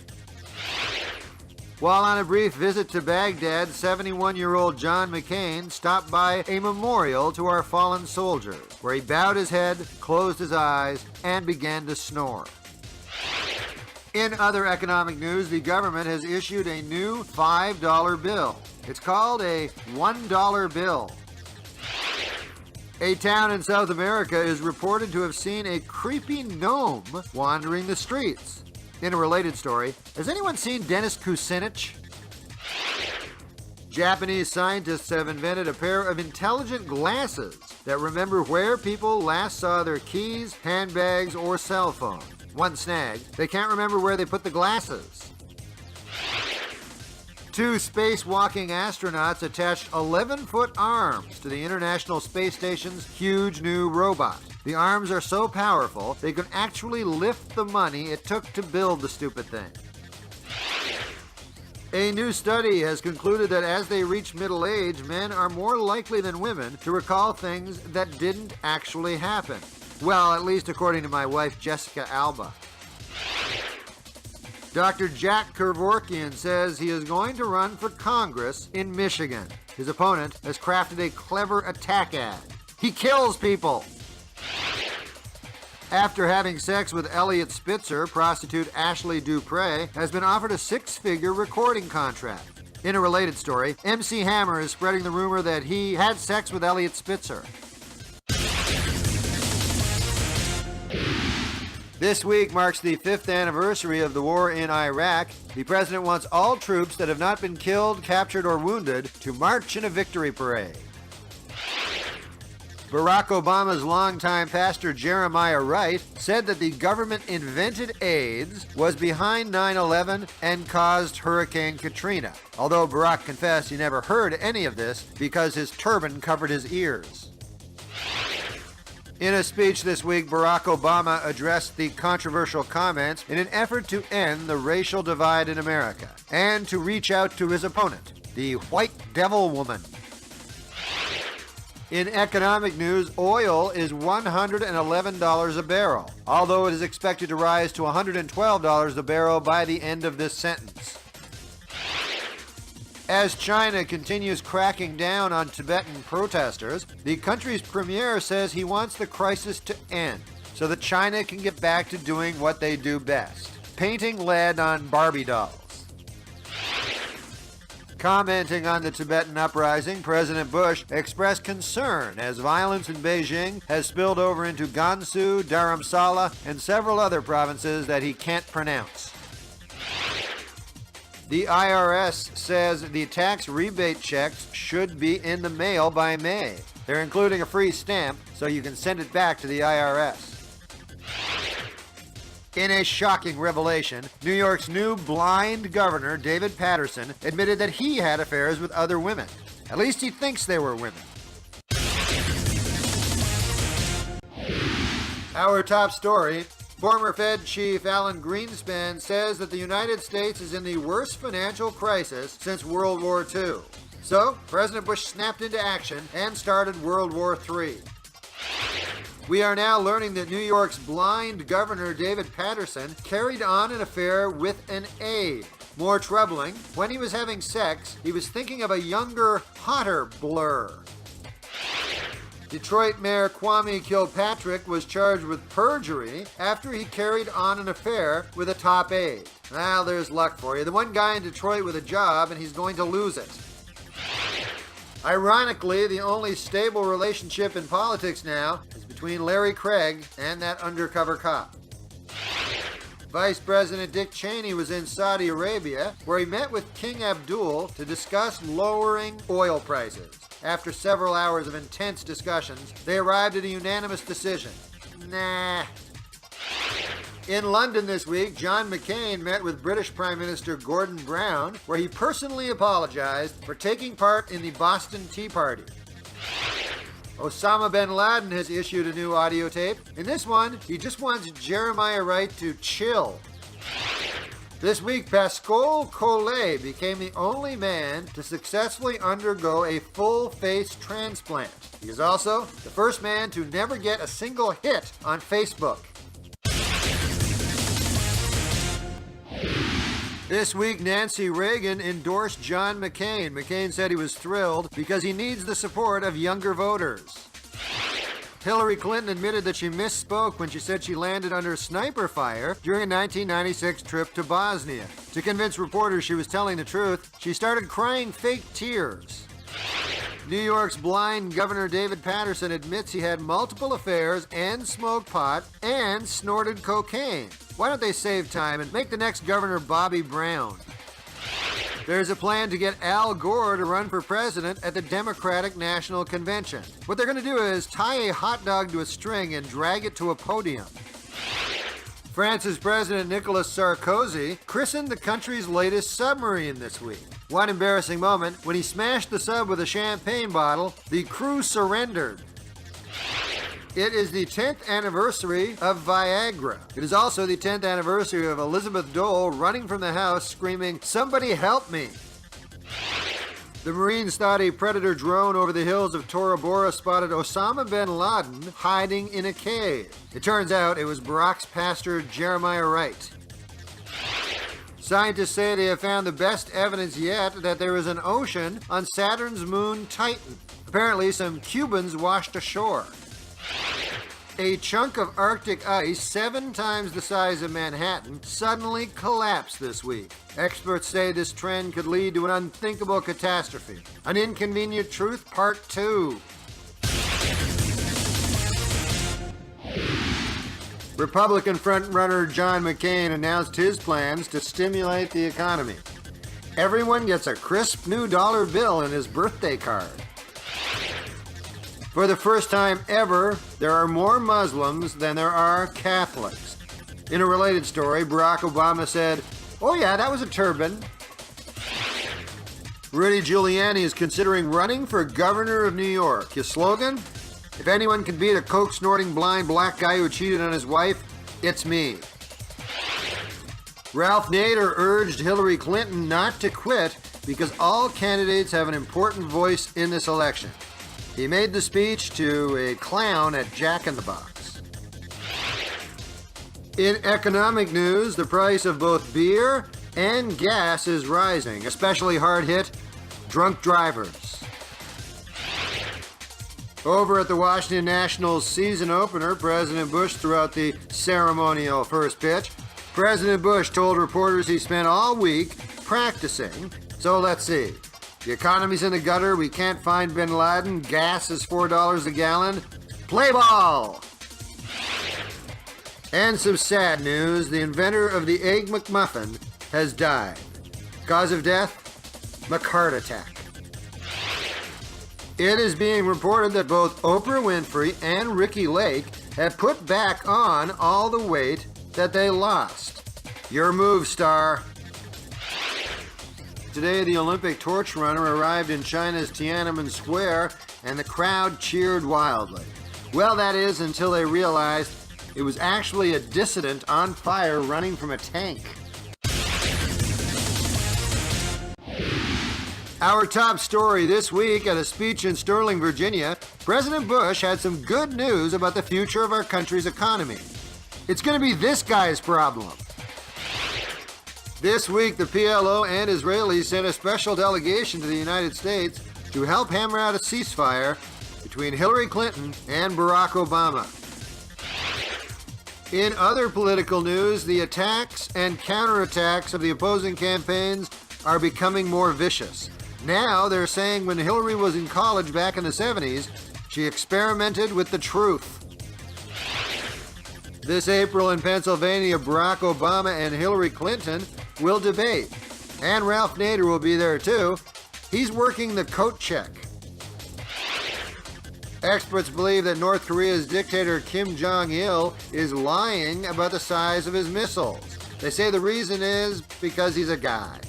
While on a brief visit to Baghdad, 71-year-old John McCain stopped by a memorial to our fallen soldiers, where he bowed his head, closed his eyes, and began to snore. In other economic news, the government has issued a new $5 bill. It's called a $1 bill. A town in South America is reported to have seen a creepy gnome wandering the streets. In a related story, has anyone seen Dennis Kucinich? Japanese scientists have invented a pair of intelligent glasses that remember where people last saw their keys, handbags, or cell phone. One snag, they can't remember where they put the glasses. 2 spacewalking astronauts attached 11-foot arms to the International Space Station's huge new robot. The arms are so powerful, they can actually lift the money it took to build the stupid thing. A new study has concluded that as they reach middle age, men are more likely than women to recall things that didn't actually happen. Well, at least according to my wife, Jessica Alba. Dr. Jack Kevorkian says he is going to run for Congress in Michigan. His opponent has crafted a clever attack ad. He kills people! After having sex with Elliot Spitzer, prostitute Ashley Dupre has been offered a 6-figure recording contract. In a related story, MC Hammer is spreading the rumor that he had sex with Elliot Spitzer. This week marks the 5th anniversary of the war in Iraq. The president wants all troops that have not been killed, captured, or wounded to march in a victory parade. Barack Obama's longtime pastor Jeremiah Wright said that the government invented AIDS, was behind 9/11, and caused Hurricane Katrina. Although Barack confessed he never heard any of this because his turban covered his ears. In a speech this week, Barack Obama addressed the controversial comments in an effort to end the racial divide in America and to reach out to his opponent, the white devil woman. In economic news, oil is $111 a barrel, although it is expected to rise to $112 a barrel by the end of this sentence. As China continues cracking down on Tibetan protesters, the country's premier says he wants the crisis to end so that China can get back to doing what they do best, painting lead on Barbie dolls. Commenting on the Tibetan uprising, President Bush expressed concern as violence in Beijing has spilled over into Gansu, Dharamsala, and several other provinces that he can't pronounce. The IRS says the tax rebate checks should be in the mail by May. They're including a free stamp so you can send it back to the IRS. In a shocking revelation, New York's new blind governor, David Paterson, admitted that he had affairs with other women. At least he thinks they were women. Our top story, former Fed Chief Alan Greenspan says that the United States is in the worst financial crisis since World War II. So, President Bush snapped into action and started World War III. We are now learning that New York's blind governor, David Paterson, carried on an affair with an aide. More troubling, when he was having sex, he was thinking of a younger, hotter Blur. Detroit Mayor Kwame Kilpatrick was charged with perjury after he carried on an affair with a top aide. Well, there's luck for you. The one guy in Detroit with a job, and he's going to lose it. Ironically, the only stable relationship in politics now is between Larry Craig and that undercover cop. Vice President Dick Cheney was in Saudi Arabia, where he met with King Abdul to discuss lowering oil prices. After several hours of intense discussions, they arrived at a unanimous decision. Nah. In London this week, John McCain met with British Prime Minister Gordon Brown, where he personally apologized for taking part in the Boston Tea Party. Osama bin Laden has issued a new audio tape. In this one, he just wants Jeremiah Wright to chill. This week, Pascal Collet became the only man to successfully undergo a full face transplant. He is also the first man to never get a single hit on Facebook. This week, Nancy Reagan endorsed John McCain. McCain said he was thrilled because he needs the support of younger voters. Hillary Clinton admitted that she misspoke when she said she landed under sniper fire during a 1996 trip to Bosnia. To convince reporters she was telling the truth, she started crying fake tears. New York's blind Governor David Paterson admits he had multiple affairs and smoked pot and snorted cocaine. Why don't they save time and make the next governor Bobby Brown? There's a plan to get Al Gore to run for president at the Democratic National Convention. What they're going to do is tie a hot dog to a string and drag it to a podium. France's President Nicolas Sarkozy christened the country's latest submarine this week. One embarrassing moment, when he smashed the sub with a champagne bottle, the crew surrendered. It is the 10th anniversary of Viagra. It is also the 10th anniversary of Elizabeth Dole running from the house screaming, "Somebody help me!" The Marines thought a Predator drone over the hills of Tora Bora spotted Osama bin Laden hiding in a cave. It turns out it was Barack's pastor Jeremiah Wright. Scientists say they have found the best evidence yet that there is an ocean on Saturn's moon Titan. Apparently, some Cubans washed ashore. A chunk of Arctic ice 7 times the size of Manhattan suddenly collapsed this week. Experts say this trend could lead to an unthinkable catastrophe. An Inconvenient Truth Part 2. Republican frontrunner John McCain announced his plans to stimulate the economy. Everyone gets a crisp new dollar bill in his birthday card. For the first time ever, there are more Muslims than there are Catholics. In a related story, Barack Obama said, "Oh yeah, that was a turban." Rudy Giuliani is considering running for governor of New York. His slogan? "If anyone can beat a coke-snorting blind black guy who cheated on his wife, it's me." Ralph Nader urged Hillary Clinton not to quit because all candidates have an important voice in this election. He made the speech to a clown at Jack in the Box. In economic news, the price of both beer and gas is rising, especially hard hit drunk drivers. Over at the Washington Nationals season opener, President Bush threw out the ceremonial first pitch. President Bush told reporters he spent all week practicing. So let's see. The economy's in the gutter, we can't find bin Laden, gas is $4 a gallon. Play ball! And some sad news, the inventor of the Egg McMuffin has died. Cause of death? McHeart attack. It is being reported that both Oprah Winfrey and Ricki Lake have put back on all the weight that they lost. Your move, star. Today, the Olympic torch runner arrived in China's Tiananmen Square, and the crowd cheered wildly. Well, that is until they realized it was actually a dissident on fire running from a tank. Our top story this week at a speech in Sterling, Virginia, President Bush had some good news about the future of our country's economy. It's going to be this guy's problem. This week, the PLO and Israelis sent a special delegation to the United States to help hammer out a ceasefire between Hillary Clinton and Barack Obama. In other political news, the attacks and counterattacks of the opposing campaigns are becoming more vicious. Now they're saying when Hillary was in college back in the 70s, she experimented with the truth. This April in Pennsylvania, Barack Obama and Hillary Clinton will debate. And Ralph Nader will be there too. He's working the coat check. Experts believe that North Korea's dictator Kim Jong-il is lying about the size of his missiles. They say the reason is because he's a guy.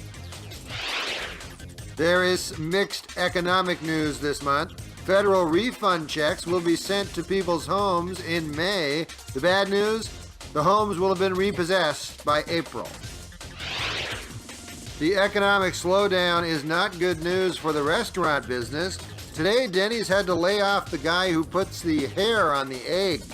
There is mixed economic news this month. Federal refund checks will be sent to people's homes in May. The bad news? The homes will have been repossessed by April. The economic slowdown is not good news for the restaurant business. Today, Denny's had to lay off the guy who puts the hair on the eggs.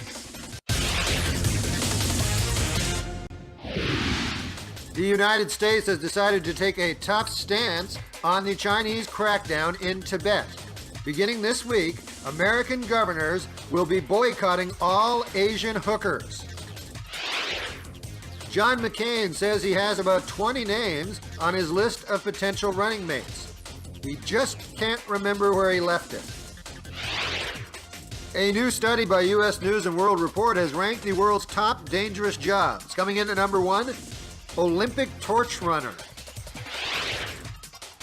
The United States has decided to take a tough stance on the Chinese crackdown in Tibet. Beginning this week, American governors will be boycotting all Asian hookers. John McCain says he has about 20 names on his list of potential running mates. He just can't remember where he left it. A new study by U.S. News & World Report has ranked the world's top dangerous jobs. Coming in at number 1, Olympic torch runner.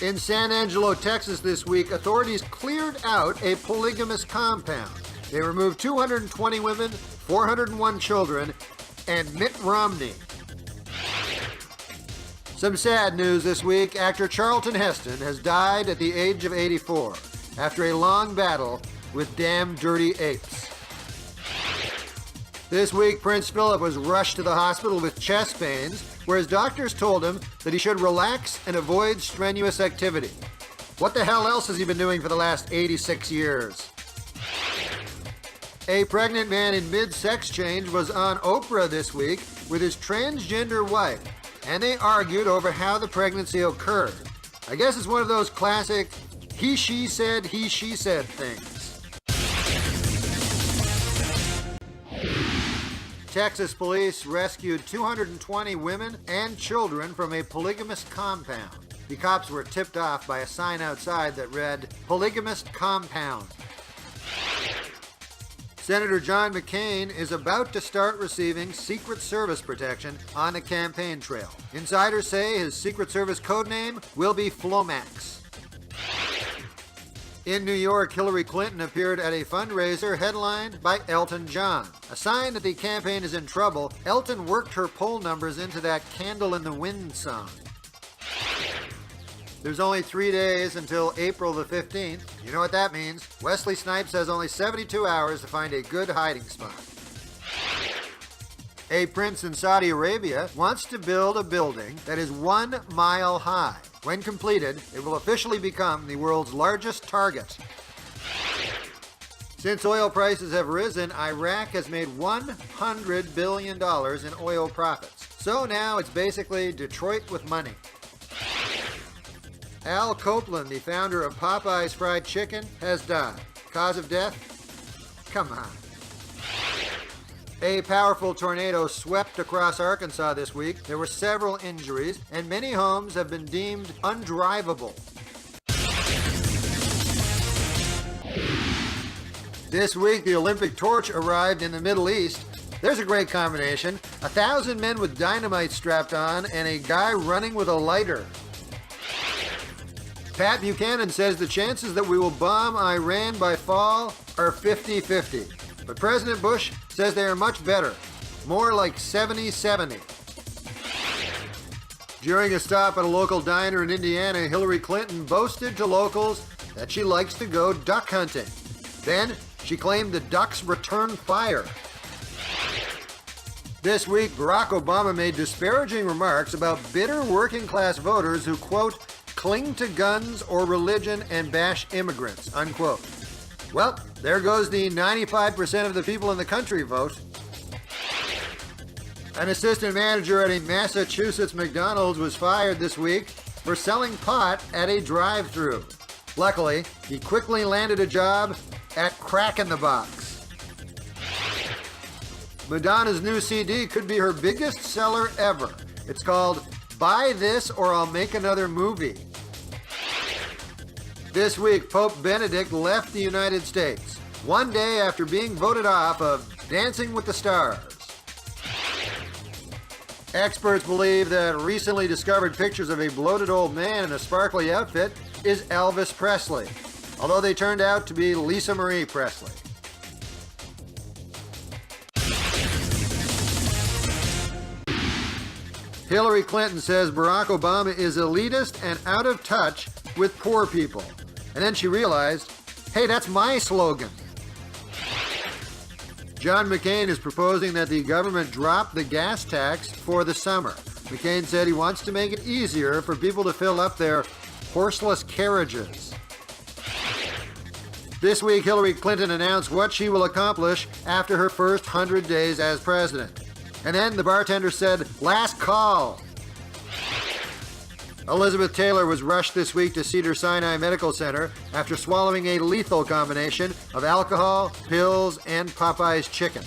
In San Angelo, Texas this week, authorities cleared out a polygamous compound. They removed 220 women, 401 children, and Mitt Romney. Some sad news this week. Actor Charlton Heston has died at the age of 84 after a long battle with damn dirty apes. This week, Prince Philip was rushed to the hospital with chest pains, where his doctors told him that he should relax and avoid strenuous activity. What the hell else has he been doing for the last 86 years? A pregnant man in mid-sex change was on Oprah this week with his transgender wife, and they argued over how the pregnancy occurred. I guess it's one of those classic he, she said things. Texas police rescued 220 women and children from a polygamist compound. The cops were tipped off by a sign outside that read, "Polygamist Compound." Senator John McCain is about to start receiving Secret Service protection on the campaign trail. Insiders say his Secret Service codename will be Flomax. In New York, Hillary Clinton appeared at a fundraiser headlined by Elton John. A sign that the campaign is in trouble, Elton worked her poll numbers into that Candle in the Wind song. There's only 3 days until April the 15th. You know what that means. Wesley Snipes has only 72 hours to find a good hiding spot. A prince in Saudi Arabia wants to build a building that is 1 mile high. When completed, it will officially become the world's largest target. Since oil prices have risen, Iraq has made $100 billion in oil profits. So now it's basically Detroit with money. Al Copeland, the founder of Popeye's Fried Chicken, has died. Cause of death? Come on. A powerful tornado swept across Arkansas this week. There were several injuries, and many homes have been deemed undrivable. This week, the Olympic torch arrived in the Middle East. There's a great combination. 1,000 men with dynamite strapped on and a guy running with a lighter. Pat Buchanan says the chances that we will bomb Iran by fall are 50-50. But President Bush says they are much better, more like 70-70. During a stop at a local diner in Indiana, Hillary Clinton boasted to locals that she likes to go duck hunting. Then she claimed the ducks return fire. This week, Barack Obama made disparaging remarks about bitter working-class voters who, quote, cling to guns or religion and bash immigrants, unquote. Well, there goes the 95% of the people in the country vote. An assistant manager at a Massachusetts McDonald's was fired this week for selling pot at a drive-thru. Luckily, he quickly landed a job at Crack in the Box. Madonna's new CD could be her biggest seller ever. It's called Buy This or I'll Make Another Movie. This week, Pope Benedict left the United States, 1 day after being voted off of Dancing with the Stars. Experts believe that recently discovered pictures of a bloated old man in a sparkly outfit is Elvis Presley, although they turned out to be Lisa Marie Presley. Hillary Clinton says Barack Obama is elitist and out of touch with poor people. And then she realized, hey, that's my slogan. John McCain is proposing that the government drop the gas tax for the summer. McCain said he wants to make it easier for people to fill up their horseless carriages. This week, Hillary Clinton announced what she will accomplish after her first 100 days as president. And then the bartender said, last call. Elizabeth Taylor was rushed this week to Cedars-Sinai Medical Center after swallowing a lethal combination of alcohol, pills, and Popeye's chicken.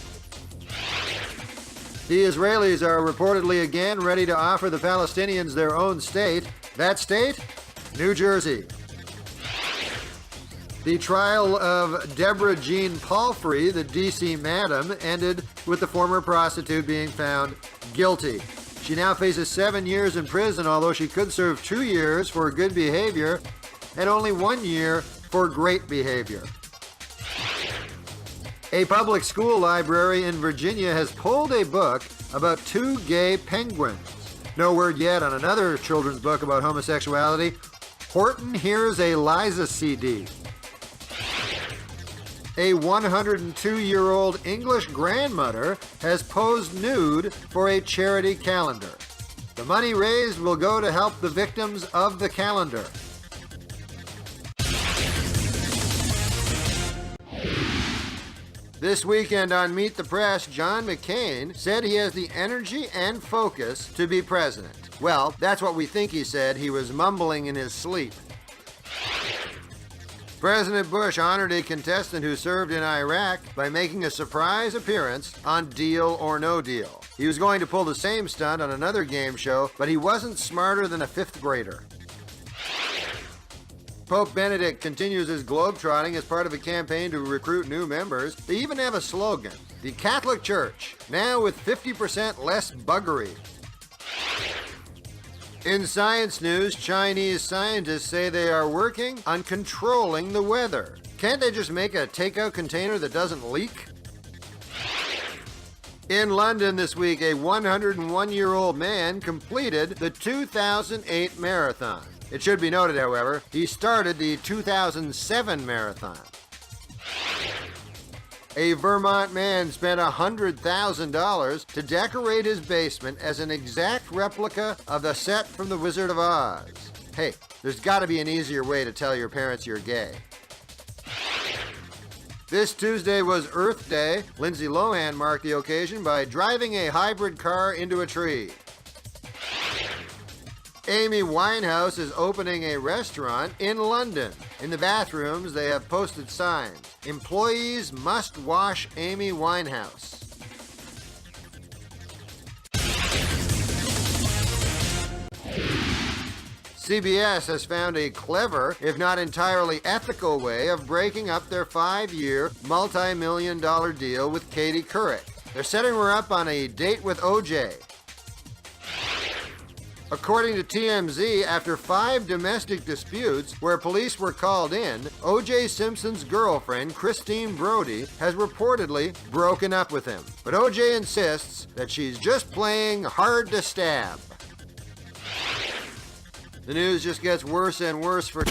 The Israelis are reportedly again ready to offer the Palestinians their own state. That state? New Jersey. The trial of Deborah Jean Palfrey, the D.C. madam, ended with the former prostitute being found guilty. She now faces 7 years in prison, although she could serve 2 years for good behavior and only 1 year for great behavior. A public school library in Virginia has pulled a book about 2 gay penguins. No word yet on another children's book about homosexuality. Horton hears a Liza CD. A 102-year-old English grandmother has posed nude for a charity calendar. The money raised will go to help the victims of the calendar. This weekend on Meet the Press, John McCain said he has the energy and focus to be president. Well, that's what we think he said. He was mumbling in his sleep. President Bush honored a contestant who served in Iraq by making a surprise appearance on Deal or No Deal. He was going to pull the same stunt on another game show, but he wasn't smarter than a fifth grader. Pope Benedict continues his globetrotting as part of a campaign to recruit new members. They even have a slogan, "The Catholic Church, now with 50% less buggery." In science news, Chinese scientists say they are working on controlling the weather. Can't they just make a takeout container that doesn't leak? In London this week, a 101-year-old man completed the 2008 marathon. It should be noted, however, he started the 2007 marathon. A Vermont man spent $100,000 to decorate his basement as an exact replica of the set from The Wizard of Oz. Hey, there's got to be an easier way to tell your parents you're gay. This Tuesday was Earth Day. Lindsay Lohan marked the occasion by driving a hybrid car into a tree. Amy Winehouse is opening a restaurant in London. In the bathrooms, they have posted signs. Employees must wash Amy Winehouse. CBS has found a clever, if not entirely ethical way of breaking up their 5-year, multi-million-dollar deal with Katie Couric. They're setting her up on a date with OJ. According to TMZ, after 5 domestic disputes where police were called in, O.J. Simpson's girlfriend, Christine Brody, has reportedly broken up with him. But O.J. insists that she's just playing hard to stab. The news just gets worse and worse for